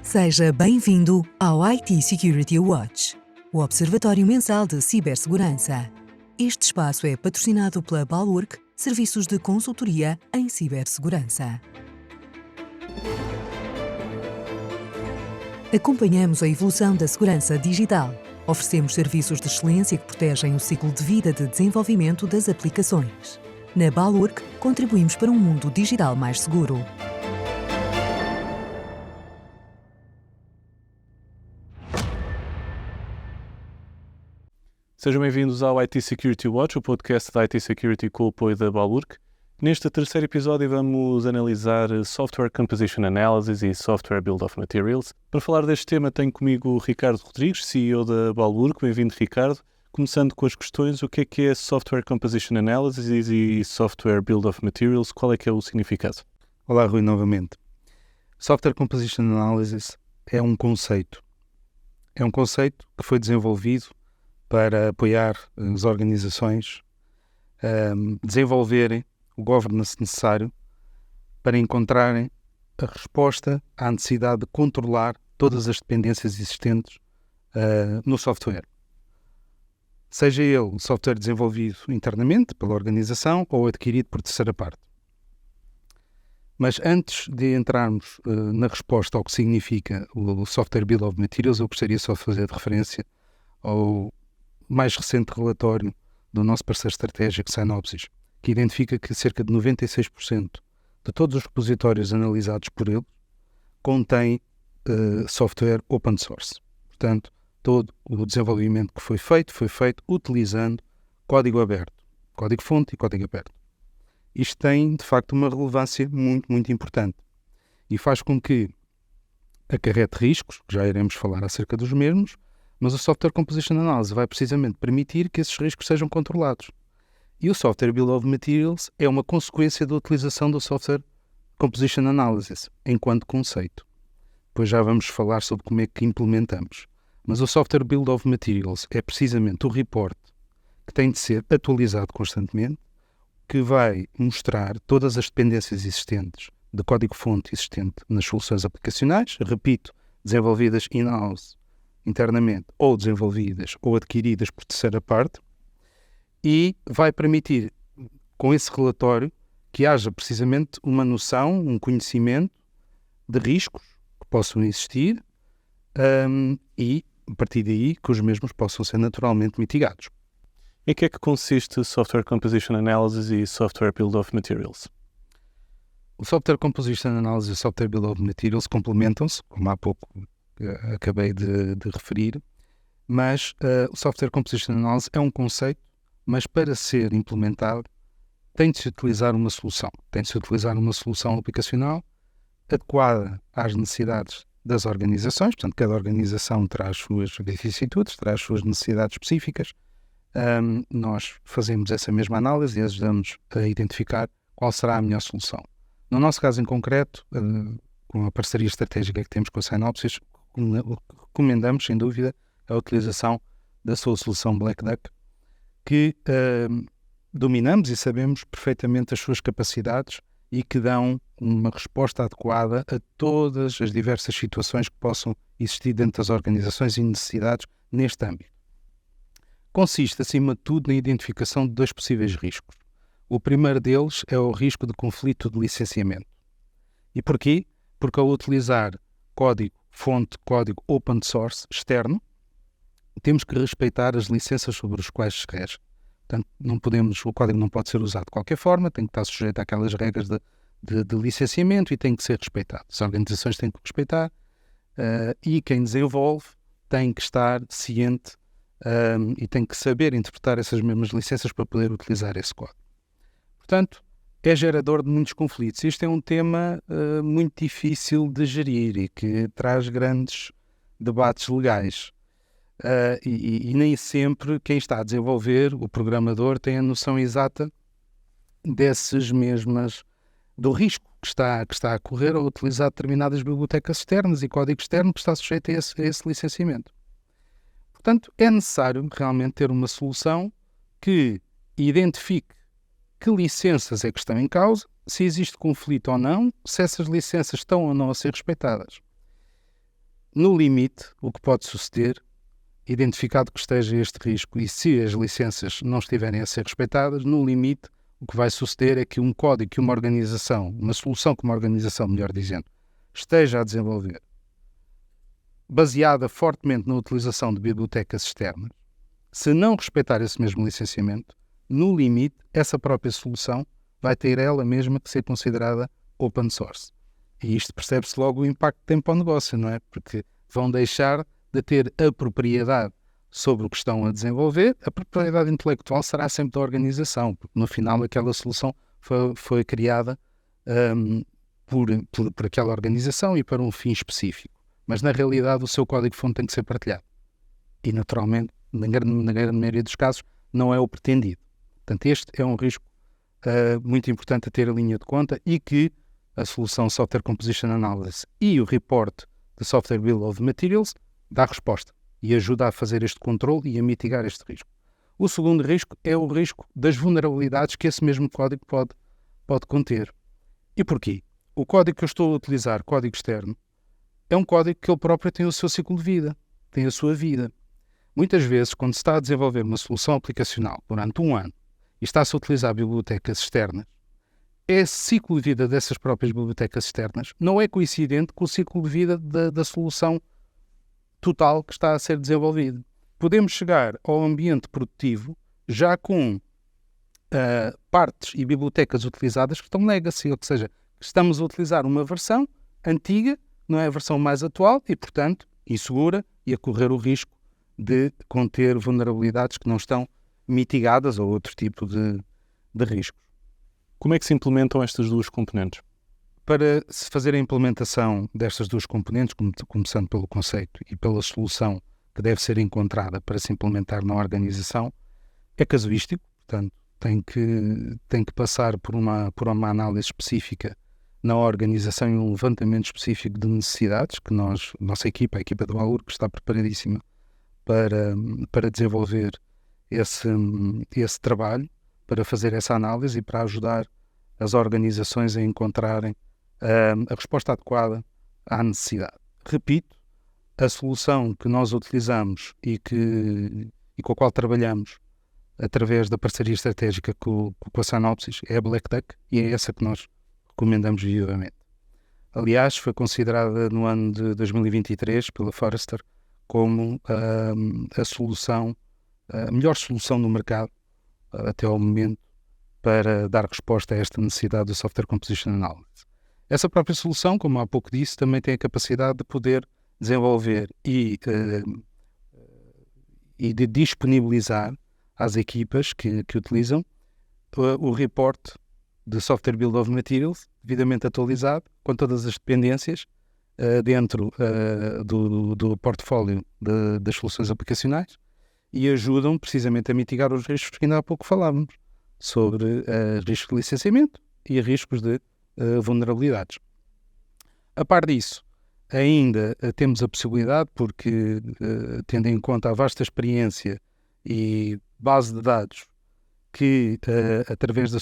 Seja bem-vindo ao IT Security Watch, o observatório mensal de cibersegurança. Este espaço é patrocinado pela Bulwark, serviços de consultoria em cibersegurança. Acompanhamos a evolução da segurança digital. Oferecemos serviços de excelência que protegem o ciclo de vida de desenvolvimento das aplicações. Na Bulwark, contribuímos para um mundo digital mais seguro. Sejam bem-vindos ao IT Security Watch, o podcast da IT Security com o apoio da Bulwark. Neste terceiro episódio vamos analisar Software Composition Analysis e Software Build of Materials. Para falar deste tema tenho comigo o Ricardo Rodrigues, CEO da Bulwark. Bem-vindo, Ricardo. Começando com as questões, o que é Software Composition Analysis e Software Build of Materials? Qual é que é o significado? Olá, Rui, novamente. Software Composition Analysis é um conceito. É um conceito que foi desenvolvido para apoiar as organizações a desenvolverem o governance necessário para encontrarem a resposta à necessidade de controlar todas as dependências existentes no software. Seja ele software desenvolvido internamente pela organização ou adquirido por terceira parte. Mas antes de entrarmos na resposta ao que significa o Software Bill of Materials, eu gostaria só de fazer referência ao mais recente relatório do nosso parceiro estratégico Synopsys, que identifica que cerca de 96% de todos os repositórios analisados por ele contém software open source. Portanto, todo o desenvolvimento que foi feito utilizando código aberto, código-fonte e código aberto. Isto tem, de facto, uma relevância muito, muito importante e faz com que acarrete riscos, que já iremos falar acerca dos mesmos, mas o Software Composition Analysis vai precisamente permitir que esses riscos sejam controlados. E o Software Bill of Materials é uma consequência da utilização do Software Composition Analysis enquanto conceito. Depois já vamos falar sobre como é que implementamos. Mas o Software Bill of Materials é precisamente o report que tem de ser atualizado constantemente, que vai mostrar todas as dependências existentes de código-fonte existente nas soluções aplicacionais, repito, desenvolvidas in-house, internamente, ou desenvolvidas ou adquiridas por terceira parte, e vai permitir, com esse relatório, que haja precisamente uma noção, um conhecimento de riscos que possam existir e, a partir daí, que os mesmos possam ser naturalmente mitigados. Em que é que consiste Software Composition Analysis e Software Build of Materials? O Software Composition Analysis e o Software Build of Materials complementam-se, como há pouco acabei de referir, mas o Software Composition Analysis é um conceito, mas para ser implementado tem de se utilizar uma solução. Tem de se utilizar uma solução aplicacional adequada às necessidades das organizações. Portanto, cada organização traz as suas vicissitudes, traz as suas necessidades específicas. Nós fazemos essa mesma análise e ajudamos a identificar qual será a melhor solução. No nosso caso em concreto, com a parceria estratégica que temos com a Synopsys, recomendamos, sem dúvida, a utilização da sua solução Black Duck, que dominamos e sabemos perfeitamente as suas capacidades e que dão uma resposta adequada a todas as diversas situações que possam existir dentro das organizações e necessidades neste âmbito. Consiste, acima de tudo, na identificação de dois possíveis riscos. O primeiro deles é o risco de conflito de licenciamento. E porquê? Porque ao utilizar código-fonte, código open source externo, temos que respeitar as licenças sobre as quais se rege. Portanto, o código não pode ser usado de qualquer forma, tem que estar sujeito àquelas regras de licenciamento e tem que ser respeitado. As organizações têm que respeitar e quem desenvolve tem que estar ciente e tem que saber interpretar essas mesmas licenças para poder utilizar esse código. Portanto, é gerador de muitos conflitos. Isto é um tema muito difícil de gerir e que traz grandes debates legais. E nem sempre quem está a desenvolver, o programador, tem a noção exata do risco que está a correr ao utilizar determinadas bibliotecas externas e código externo que está sujeito a esse licenciamento. Portanto, é necessário realmente ter uma solução que identifique que licenças é que estão em causa se existe conflito ou não, se essas licenças estão ou não a ser respeitadas. No limite, o que pode suceder, identificado que esteja este risco e se as licenças não estiverem a ser respeitadas, no limite, o que vai suceder é que um código que uma organização, uma solução que uma organização, melhor dizendo, esteja a desenvolver, baseada fortemente na utilização de bibliotecas externas, se não respeitar esse mesmo licenciamento, no limite, essa própria solução vai ter ela mesma que ser considerada open source. E isto percebe-se logo o impacto que tem para o negócio, não é? Porque vão deixar de ter a propriedade sobre o que estão a desenvolver. A propriedade intelectual será sempre da organização, porque no final aquela solução foi criada por aquela organização e para um fim específico. Mas na realidade o seu código-fonte tem que ser partilhado. E naturalmente, na grande maioria dos casos, não é o pretendido. Portanto, este é um risco muito importante a ter a linha de conta e que a solução Software Composition Analysis e o report de Software Bill of Materials dá resposta e ajuda a fazer este controle e a mitigar este risco. O segundo risco é o risco das vulnerabilidades que esse mesmo código pode conter. E porquê? O código que eu estou a utilizar, código externo, é um código que ele próprio tem o seu ciclo de vida, tem a sua vida. Muitas vezes, quando se está a desenvolver uma solução aplicacional durante um ano e está-se a utilizar bibliotecas externas, esse ciclo de vida dessas próprias bibliotecas externas não é coincidente com o ciclo de vida da solução total que está a ser desenvolvida. Podemos chegar ao ambiente produtivo já com partes e bibliotecas utilizadas que estão legacy, ou seja, estamos a utilizar uma versão antiga, não é a versão mais atual e, portanto, insegura e a correr o risco de conter vulnerabilidades que não estão mitigadas ou outro tipo de riscos. Como é que se implementam estas duas componentes? Para se fazer a implementação destas duas componentes, começando pelo conceito e pela solução que deve ser encontrada para se implementar na organização, é casuístico, portanto, tem que passar por uma análise específica na organização e um levantamento específico de necessidades que nossa equipa, a equipa do Balurk, está preparadíssima para desenvolver esse trabalho, para fazer essa análise e para ajudar as organizações a encontrarem a resposta adequada à necessidade. Repito, a solução que nós utilizamos e com a qual trabalhamos através da parceria estratégica com a Synopsys é a Black Duck e é essa que nós recomendamos vivamente. Aliás, foi considerada no ano de 2023 pela Forrester como a melhor solução no mercado até ao momento para dar resposta a esta necessidade do Software Composition Analysis. Essa própria solução, como há pouco disse, também tem a capacidade de poder desenvolver e de disponibilizar às equipas que utilizam o report de Software Bill of Materials, devidamente atualizado, com todas as dependências dentro do portfólio das soluções aplicacionais e ajudam precisamente a mitigar os riscos que ainda há pouco falávamos, sobre riscos de licenciamento e riscos de vulnerabilidades. A par disso, ainda temos a possibilidade, porque tendo em conta a vasta experiência e base de dados que, através da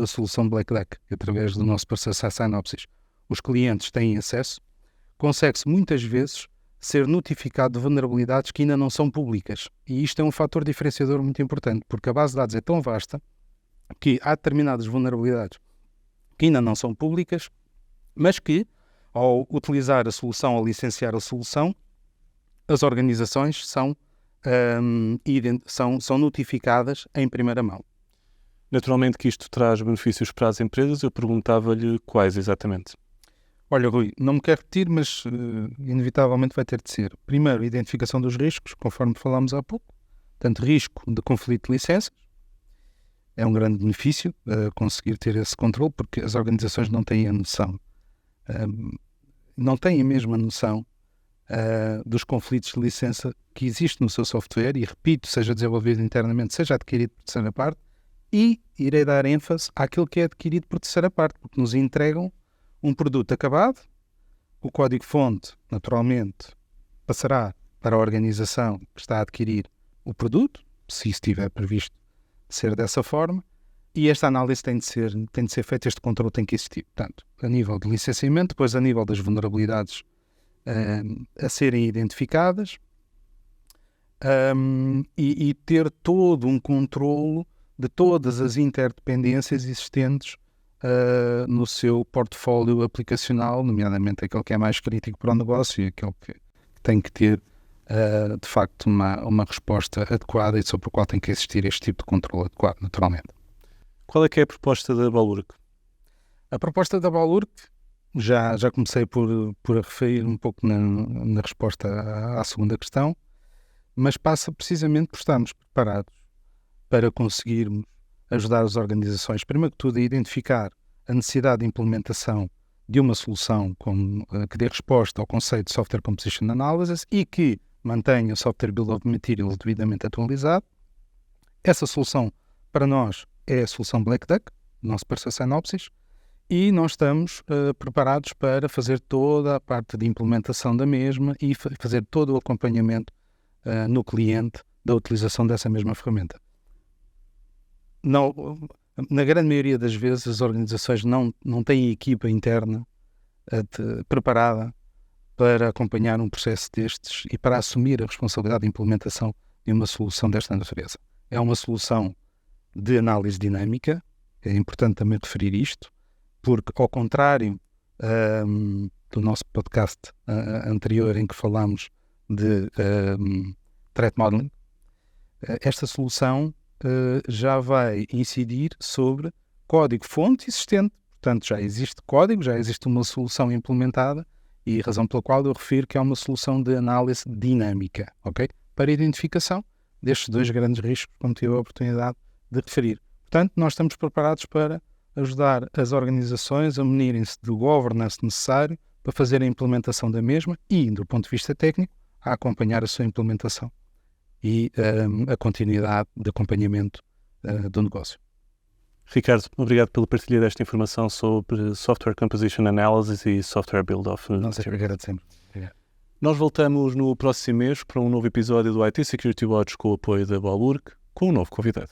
solução Black Duck, através do nosso parceiro Synopsys, os clientes têm acesso, consegue-se muitas vezes ser notificado de vulnerabilidades que ainda não são públicas. E isto é um fator diferenciador muito importante, porque a base de dados é tão vasta que há determinadas vulnerabilidades que ainda não são públicas, mas que, ao utilizar a solução, ao licenciar a solução, as organizações são notificadas em primeira mão. Naturalmente que isto traz benefícios para as empresas, eu perguntava-lhe quais exatamente. Olha, Rui, não me quero repetir, mas inevitavelmente vai ter de ser. Primeiro, identificação dos riscos, conforme falámos há pouco. Portanto, risco de conflito de licenças. É um grande benefício conseguir ter esse controle, porque as organizações não têm a noção, não têm a mesma noção dos conflitos de licença que existem no seu software, e repito, seja desenvolvido internamente, seja adquirido por terceira parte, e irei dar ênfase àquilo que é adquirido por terceira parte, porque nos entregam um produto acabado, o código-fonte, naturalmente, passará para a organização que está a adquirir o produto, se estiver previsto ser dessa forma, E esta análise tem de ser feita, este controle tem que existir. Portanto, a nível de licenciamento, depois a nível das vulnerabilidades a serem identificadas, e ter todo um controlo de todas as interdependências existentes no seu portfólio aplicacional, nomeadamente aquele que é mais crítico para o negócio e aquele que tem que ter, de facto, uma resposta adequada e sobre o qual tem que existir este tipo de controle adequado, naturalmente. Qual é que é a proposta da Balurk? A proposta da Balurk, já comecei por referir um pouco na resposta à segunda questão, mas passa precisamente por estarmos preparados para conseguirmos ajudar as organizações, primeiro que tudo, a identificar a necessidade de implementação de uma solução que dê resposta ao conceito de Software Composition Analysis e que mantenha o Software Bill of Materials devidamente atualizado. Essa solução, para nós, é a solução Black Duck, nosso parceiro Synopsys, e nós estamos preparados para fazer toda a parte de implementação da mesma e fazer todo o acompanhamento no cliente da utilização dessa mesma ferramenta. Na grande maioria das vezes as organizações não têm equipa interna preparada para acompanhar um processo destes e para assumir a responsabilidade de implementação de uma solução desta natureza. É uma solução de análise dinâmica, é importante também referir isto, porque ao contrário do nosso podcast anterior em que falámos de Threat Modeling, esta solução já vai incidir sobre código-fonte existente. Portanto, já existe código, já existe uma solução implementada e a razão pela qual eu refiro que é uma solução de análise dinâmica, ok? Para a identificação destes dois grandes riscos, como tive a oportunidade de referir. Portanto, nós estamos preparados para ajudar as organizações a munirem-se do governance necessário para fazer a implementação da mesma e, do ponto de vista técnico, a acompanhar a sua implementação e a continuidade de acompanhamento do negócio. Ricardo, obrigado pela partilha desta informação sobre Software Composition Analysis e Software Build of Materials. Obrigado sempre. Obrigado. Nós voltamos no próximo mês para um novo episódio do IT Security Watch com o apoio da Balurk, com um novo convidado.